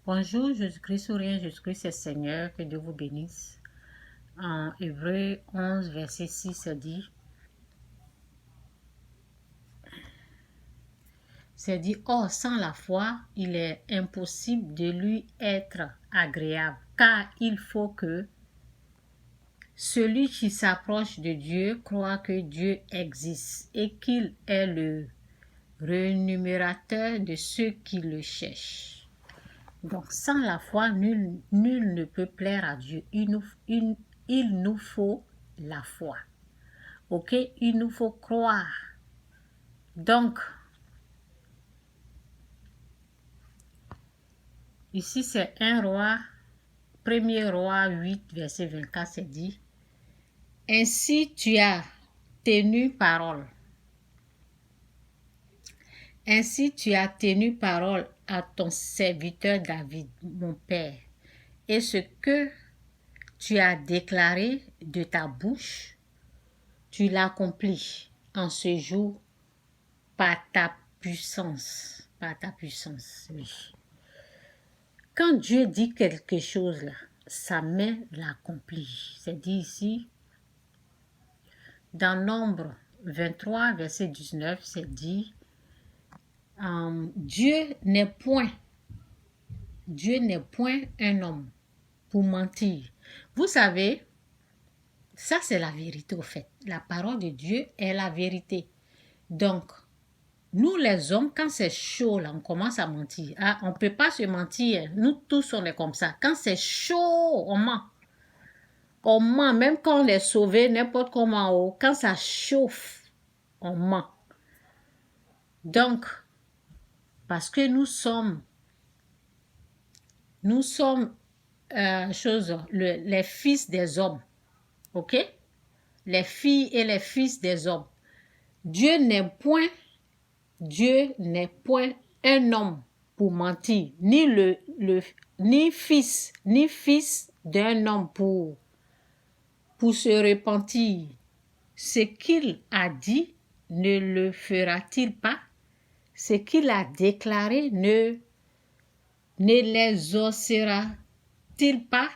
Bonjour, Jésus-Christ, souriant, Jésus-Christ est Seigneur, que Dieu vous bénisse. En Hébreux 11, verset 6, c'est dit, oh, sans la foi, il est impossible de lui être agréable, car il faut que celui qui s'approche de Dieu croit que Dieu existe et qu'il est le rémunérateur de ceux qui le cherchent. Donc, sans la foi, nul ne peut plaire à Dieu. Il nous faut la foi. Ok? Il nous faut croire. Donc, ici, c'est 1 roi, 1er roi 8, verset 24, c'est dit, ainsi tu as tenu parole. Ainsi tu as tenu parole à ton serviteur David, mon père, et ce que tu as déclaré de ta bouche, tu l'accomplis en ce jour par ta puissance. Par ta puissance, oui. Quand Dieu dit quelque chose, là, sa main l'accomplit. C'est dit ici, dans Nombre 23, verset 19, c'est dit, Dieu n'est point un homme pour mentir. Vous savez, ça c'est la vérité au fait. La parole de Dieu est la vérité. Donc, nous les hommes, quand c'est chaud, là, on commence à mentir. Ah, on ne peut pas se mentir. Nous tous, on est comme ça. Quand c'est chaud, on ment. On ment, même quand on est sauvé, n'importe comment haut. Quand ça chauffe, on ment. Donc, parce que nous sommes les fils des hommes. Ok? Les filles et les fils des hommes. Dieu n'est point un homme pour mentir, ni fils d'un homme pour se repentir. Ce qu'il a dit, ne le fera-t-il pas? Ce qu'il a déclaré, ne l'exaucera-t-il pas?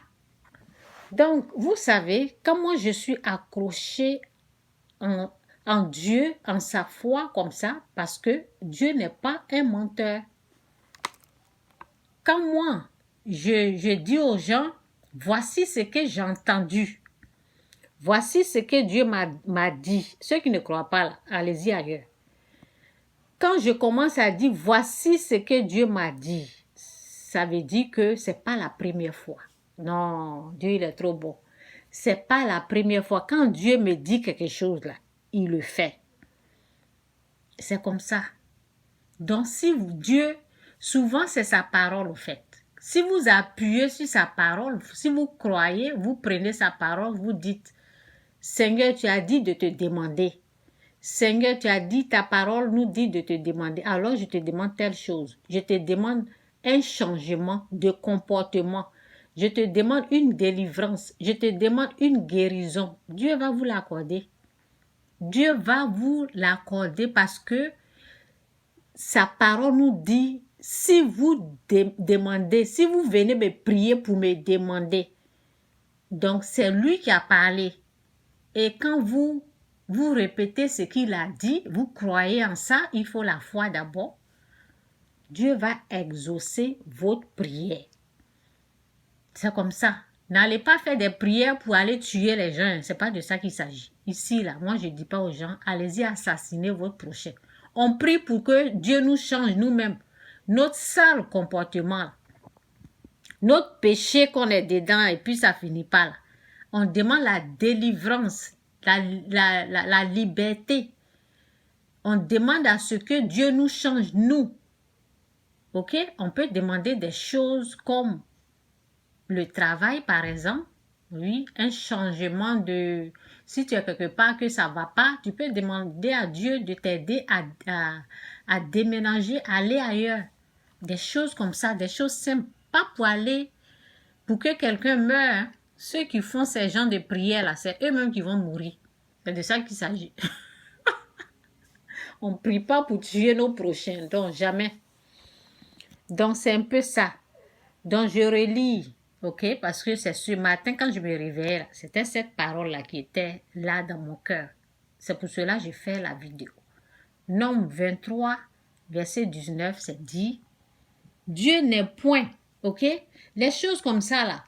Donc, vous savez, quand moi je suis accrochée en Dieu, en sa foi comme ça, parce que Dieu n'est pas un menteur. Quand moi, je dis aux gens, voici ce que j'ai entendu, voici ce que Dieu m'a dit. Ceux qui ne croient pas, là, allez-y ailleurs. Quand je commence à dire, voici ce que Dieu m'a dit, ça veut dire que ce n'est pas la première fois. Non, Dieu, il est trop bon. Ce n'est pas la première fois. Quand Dieu me dit quelque chose, là, il le fait. C'est comme ça. Donc, si Dieu, souvent c'est sa parole au fait. Si vous appuyez sur sa parole, si vous croyez, vous prenez sa parole, vous dites, Seigneur, tu as dit de te demander. Seigneur, tu as dit, ta parole nous dit de te demander. Alors, je te demande telle chose. Je te demande un changement de comportement. Je te demande une délivrance. Je te demande une guérison. Dieu va vous l'accorder. Dieu va vous l'accorder parce que sa parole nous dit, si vous demandez, si vous venez me prier pour me demander, donc c'est lui qui a parlé. Et quand vous répétez ce qu'il a dit, vous croyez en ça, il faut la foi d'abord. Dieu va exaucer votre prière. C'est comme ça. N'allez pas faire des prières pour aller tuer les gens. C'est pas de ça qu'il s'agit. Ici, là, moi, je ne dis pas aux gens, allez-y assassiner votre prochain. On prie pour que Dieu nous change nous-mêmes. Notre sale comportement, notre péché qu'on est dedans et puis ça finit pas là. On demande la délivrance, la liberté. On demande à ce que Dieu nous change, nous. Ok? On peut demander des choses comme le travail, par exemple. Oui, un changement de... Si tu es quelque part que ça ne va pas, tu peux demander à Dieu de t'aider à déménager, aller ailleurs. Des choses comme ça, des choses simples. Pas pour aller, pour que quelqu'un meure. Ceux qui font ces genres de prières là, c'est eux-mêmes qui vont mourir. C'est de ça qu'il s'agit. On ne prie pas pour tuer nos prochains, donc jamais. Donc c'est un peu ça. Donc, je relis, ok? Parce que c'est ce matin, quand je me réveillais, c'était cette parole-là qui était là dans mon cœur. C'est pour cela que j'ai fait la vidéo. Nombre 23, verset 19, c'est dit, Dieu n'est point, ok? Les choses comme ça, là,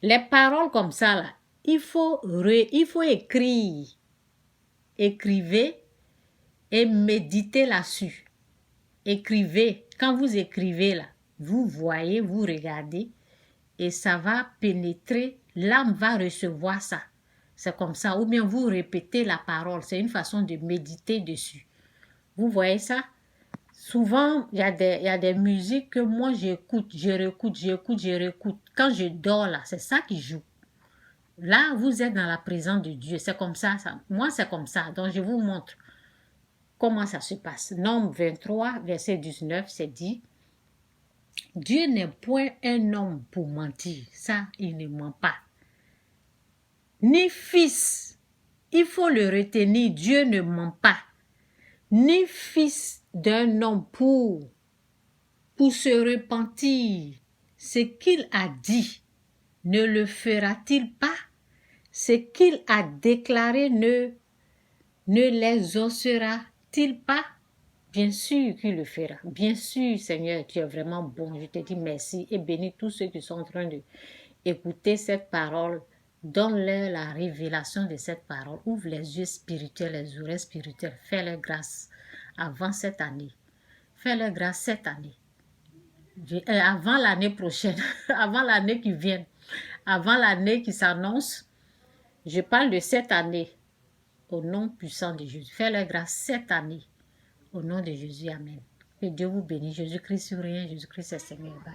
les paroles comme ça, là, il faut écrire. Écrivez et méditez là-dessus. Écrivez. Quand vous écrivez là, vous voyez, vous regardez et ça va pénétrer. L'âme va recevoir ça. C'est comme ça. Ou bien vous répétez la parole. C'est une façon de méditer dessus. Vous voyez ça? Souvent, il y a des musiques que moi j'écoute, je réécoute. Quand je dors là, c'est ça qui joue. Là, vous êtes dans la présence de Dieu. C'est comme ça. Moi, c'est comme ça. Donc, je vous montre comment ça se passe. Nombre 23, verset 19, c'est dit, Dieu n'est point un homme pour mentir. Ça, il ne ment pas. Ni fils, il faut le retenir, Dieu ne ment pas. Ni fils d'un homme pour se repentir. Ce qu'il a dit, ne le fera-t-il pas? Ce qu'il a déclaré, ne les osera-t-il pas? Bien sûr qu'il le fera. Bien sûr, Seigneur, tu es vraiment bon. Je te dis merci et bénis tous ceux qui sont en train d'écouter cette parole. Donne-leur la révélation de cette parole. Ouvre les yeux spirituels, les oreilles spirituelles. Fais-leur grâce avant cette année. Fais-leur grâce cette année. Avant l'année prochaine, avant l'année qui vient, avant l'année qui s'annonce. Je parle de cette année. Au nom puissant de Jésus. Fais-leur grâce cette année. Au nom de Jésus, amen. Que Dieu vous bénisse. Jésus-Christ sur rien. Jésus-Christ est Seigneur. Bye.